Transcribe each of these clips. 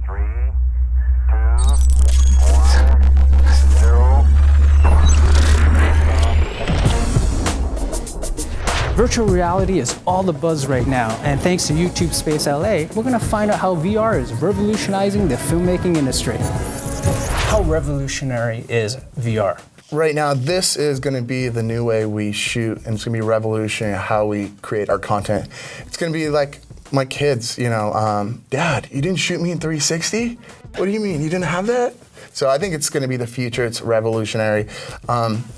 3, 2, 1, 0. Virtual reality is all the buzz right now, and thanks to YouTube Space LA, we're going to find out how VR is revolutionizing the filmmaking industry. How revolutionary is VR? Right now, this is going to be the new way we shoot, and it's going to be revolutionary how we create our content. It's going to be like my kids, Dad, you didn't shoot me in 360? What do you mean, you didn't have that? So I think it's going to be the future. It's revolutionary.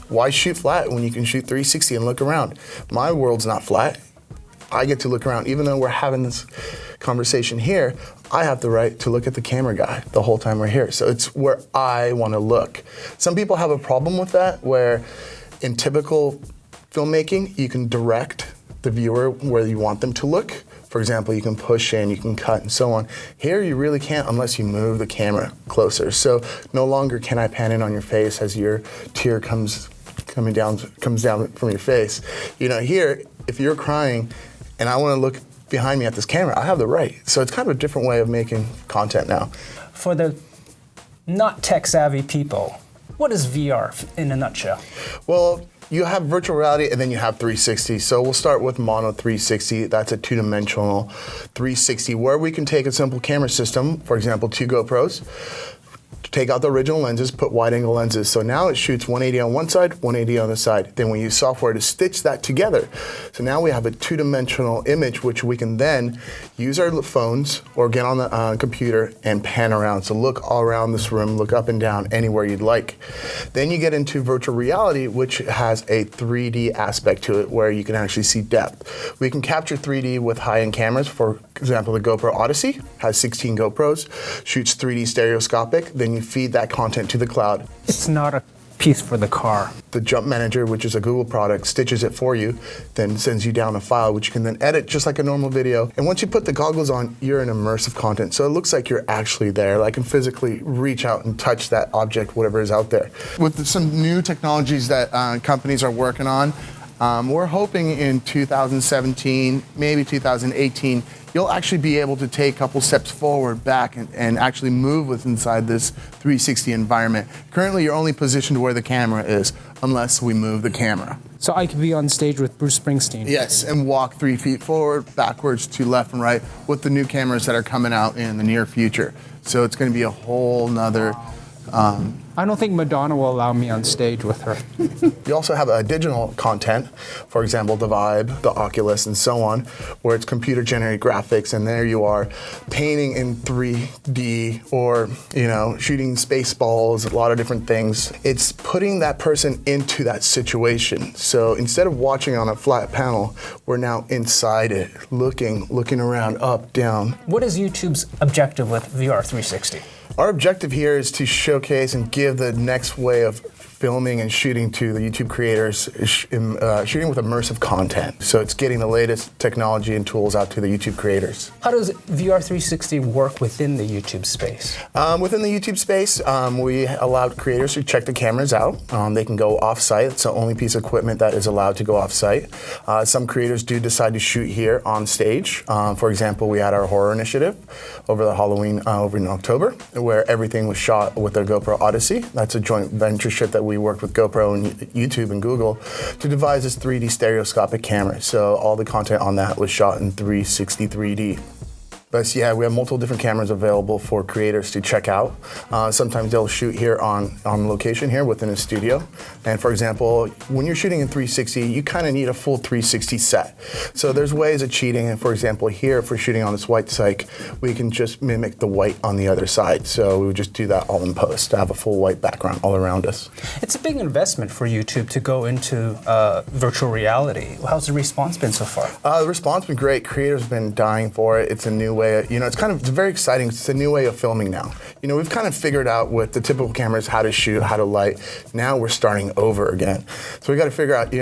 Why shoot flat when you can shoot 360 and look around? My world's not flat. I get to look around. Even though we're having this conversation here, I have the right to look at the camera guy the whole time we're here. So it's where I want to look. Some people have a problem with that, where in typical filmmaking, you can direct the viewer where you want them to look. For example, you can push in, you can cut, and so on. Here, you really can't unless you move the camera closer. So no longer can I pan in on your face as your tear comes down from your face. Here, if you're crying and I want to look behind me at this camera, I have the right. So it's kind of a different way of making content now. For the not tech-savvy people, what is VR in a nutshell? Well, you have virtual reality and then you have 360. So we'll start with mono 360. That's a two-dimensional 360 where we can take a simple camera system, for example, 2 GoPros, take out the original lenses, put wide-angle lenses. So now it shoots 180 on one side, 180 on the side. Then we use software to stitch that together. So now we have a two-dimensional image, which we can then use our phones or get on the computer and pan around. So look all around this room, look up and down, anywhere you'd like. Then you get into virtual reality, which has a 3D aspect to it, where you can actually see depth. We can capture 3D with high-end cameras. For example, the GoPro Odyssey has 16 GoPros, shoots 3D stereoscopic. Then you feed that content to the cloud. It's not a piece for the car. The Jump Manager, which is a Google product, stitches it for you, then sends you down a file, which you can then edit just like a normal video. And once you put the goggles on, you're in immersive content. So it looks like you're actually there. Like, I can physically reach out and touch that object, whatever is out there. With some new technologies that companies are working on, we're hoping in 2017, maybe 2018, you'll actually be able to take a couple steps forward, back, and actually move with inside this 360 environment. Currently, you're only positioned where the camera is, unless we move the camera. So I could be on stage with Bruce Springsteen? Yes, and walk 3 feet forward, backwards, to left and right, with the new cameras that are coming out in the near future. So it's going to be a whole nother... I don't think Madonna will allow me on stage with her. You also have digital content, for example, the Vibe, the Oculus, and so on, where it's computer-generated graphics, and there you are painting in 3D or, shooting space balls, a lot of different things. It's putting that person into that situation. So instead of watching on a flat panel, we're now inside it, looking around, up, down. What is YouTube's objective with VR 360? Our objective here is to showcase and give the next way of filming and shooting to the YouTube creators, shooting with immersive content. So it's getting the latest technology and tools out to the YouTube creators. How does VR 360 work within the YouTube space? Within the YouTube space, we allowed creators to check the cameras out. They can go off-site. It's the only piece of equipment that is allowed to go off-site. Some creators do decide to shoot here on stage. For example, we had our horror initiative over the Halloween over in October, where everything was shot with their GoPro Odyssey. That's a joint ventureship that we worked with GoPro and YouTube and Google to devise this 3D stereoscopic camera. So all the content on that was shot in 360 3D. But yeah, we have multiple different cameras available for creators to check out. Sometimes they'll shoot here on location here within a studio. And for example, when you're shooting in 360, you kind of need a full 360 set. So there's ways of cheating. And for example, here, if we're shooting on this white cyc, we can just mimic the white on the other side. So we would just do that all in post to have a full white background all around us. It's a big investment for YouTube to go into virtual reality. How's the response been so far? The response has been great. Creators have been dying for it. It's a new way, it's very exciting. It's a new way of filming now. We've kind of figured out with the typical cameras how to shoot, how to light. Now we're starting over again. So we got to figure out,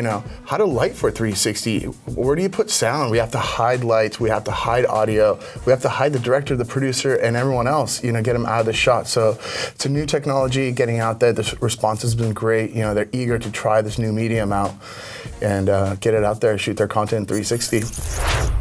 how to light for 360. Where do you put sound? We have to hide lights. We have to hide audio. We have to hide the director, the producer, and everyone else, get them out of the shot. So it's a new technology getting out there. The response has been great. They're eager to try this new medium out and get it out there, shoot their content in 360.